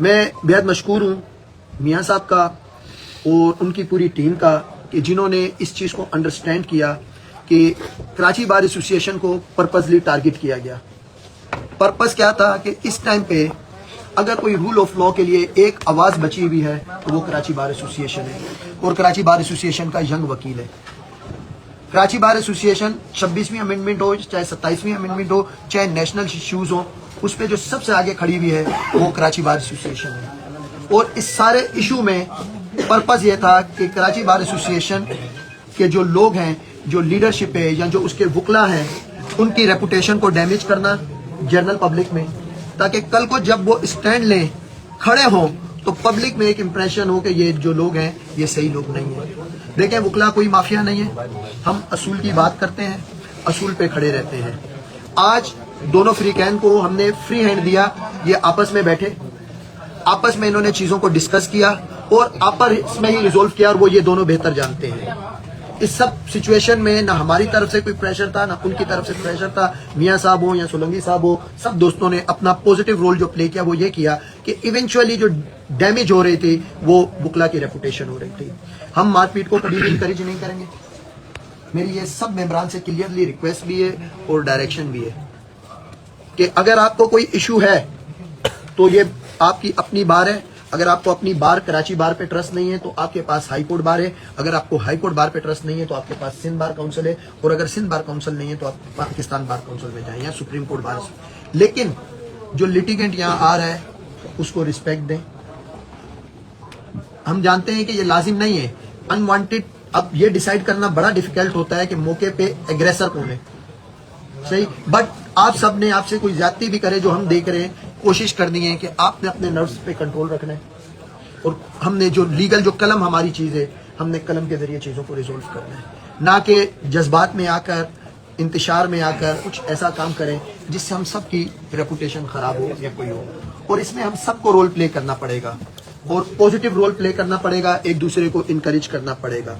میں بہت مشکور ہوں میاں صاحب کا اور ان کی پوری ٹیم کا کہ جنہوں نے اس چیز کو انڈرسٹینڈ کیا کہ کراچی بار ایسوسی ایشن کو پرپزلی ٹارگٹ کیا گیا۔ پرپز کیا تھا کہ اس ٹائم پہ اگر کوئی رول آف لاء کے لیے ایک آواز بچی ہوئی ہے تو وہ کراچی بار ایسوسی ایشن ہے، اور کراچی بار ایسوسی ایشن کا ینگ وکیل ہے۔ کراچی بار ایسوسی ایشن 26ویں امینڈمنٹ ہو چاہے 27ویں امینڈمنٹ ہو چاہے نیشنل ایشوز ہوں، اس پہ جو سب سے آگے کھڑی ہوئی ہے وہ کراچی بار ایسوسی ایشن ہے۔ اور اس سارے ایشو میں پرپز یہ تھا کہ کراچی بار ایسوسی ایشن کے جو لوگ ہیں، جو لیڈرشپ ہے یا جو اس کے وکلا ہیں، ان کی ریپوٹیشن کو ڈیمیج کرنا جنرل پبلک میں، تاکہ کل کو جب وہ اسٹینڈ لیں، کھڑے ہوں، تو پبلک میں ایک امپریشن ہو کہ یہ جو لوگ ہیں یہ صحیح لوگ نہیں ہیں۔ دیکھیں وکلا کوئی مافیا نہیں ہے، ہم اصول کی بات کرتے ہیں، اصول پہ کھڑے رہتے ہیں۔ آج دونوں فریقین کو ہم نے فری ہینڈ دیا، یہ آپس میں بیٹھے، آپس میں انہوں نے چیزوں کو ڈسکس کیا اور آپس میں ہی ریزولو کیا، اور وہ یہ دونوں بہتر جانتے ہیں۔ اس سب سچویشن میں نہ ہماری طرف سے کوئی پریشر تھا، نہ ان کی طرف سے پریشر تھا۔ میاں صاحب ہو یا سولنگی صاحب ہو، سب دوستوں نے اپنا پوزیٹیو رول جو پلے کیا وہ یہ کیا کہ ایونچولی جو ڈیمیج ہو رہی تھی وہ وکلا کی ریپوٹیشن ہو رہی تھی۔ ہم مار پیٹ کو کبھی بھی انکریج نہیں کریں گے۔ میری یہ سب ممبران سے کلیئرلی ریکویسٹ بھی ہے اور ڈائریکشن بھی ہے کہ اگر آپ کو کوئی ایشو ہے تو یہ آپ کی اپنی بار ہے۔ اگر آپ کو اپنی بار کراچی بار پہ ٹرسٹ نہیں ہے تو آپ کے پاس ہائی کورٹ بار ہے۔ اگر آپ کو ہائی کورٹ بار پہ ٹرسٹ نہیں ہے تو آپ کے پاس سندھ بار کونسل ہے، اور اگر سندھ بار کونسل نہیں ہے تو آپ پاکستان بار کونسل میں جائیں یا سپریم کورٹ بار۔ لیکن جو لیٹیگنٹ یہاں آ رہا ہے اس کو رسپیکٹ دیں۔ ہم جانتے ہیں کہ یہ لازم نہیں ہے، انوانٹیڈ اب یہ ڈیسائیڈ کرنا بڑا ڈیفیکلٹ ہوتا ہے کہ موقع پہ ایگریسر کون ہے، صحیح، بٹ آپ سب نے آپ سے کوئی زیادتی بھی کرے جو ہم دیکھ رہے ہیں، کوشش کرنی ہے کہ آپ نے اپنے نروس پہ کنٹرول رکھنا ہے، اور ہم نے جو لیگل جو قلم ہماری چیز ہے، ہم نے قلم کے ذریعے چیزوں کو ریزولو کرنا ہے، نہ کہ جذبات میں آ کر انتشار میں آ کر کچھ ایسا کام کریں جس سے ہم سب کی ریپوٹیشن خراب ہو یا کوئی ہو۔ اور اس میں ہم سب کو رول پلے کرنا پڑے گا اور پوزیٹیو رول پلے کرنا پڑے گا، ایک دوسرے کو انکریج کرنا پڑے گا۔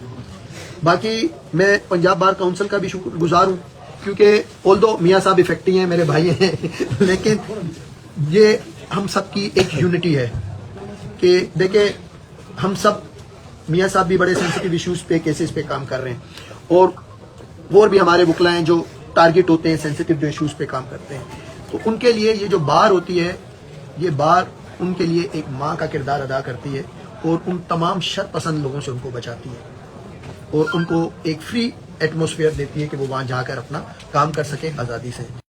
باقی میں پنجاب بار کونسل کا بھی شکر گزار ہوں، کیونکہ اولدو میاں صاحب افیکٹی ہیں، میرے بھائی ہیں، لیکن یہ ہم سب کی ایک یونٹی ہے کہ دیکھیں ہم سب، میاں صاحب بھی بڑے سینسٹیو ایشوز پہ کیسز پہ کام کر رہے ہیں، اور بھی ہمارے وکلا ہیں جو ٹارگٹ ہوتے ہیں سینسٹیو جو ایشوز پہ کام کرتے ہیں، تو ان کے لیے یہ جو بار ہوتی ہے، یہ بار ان کے لیے ایک ماں کا کردار ادا کرتی ہے، اور ان تمام شر پسند لوگوں سے ان کو بچاتی ہے اور ان کو ایک فری ایٹماسفیئر دیتی ہے کہ وہ وہاں جا کر اپنا کام کر سکیں آزادی سے۔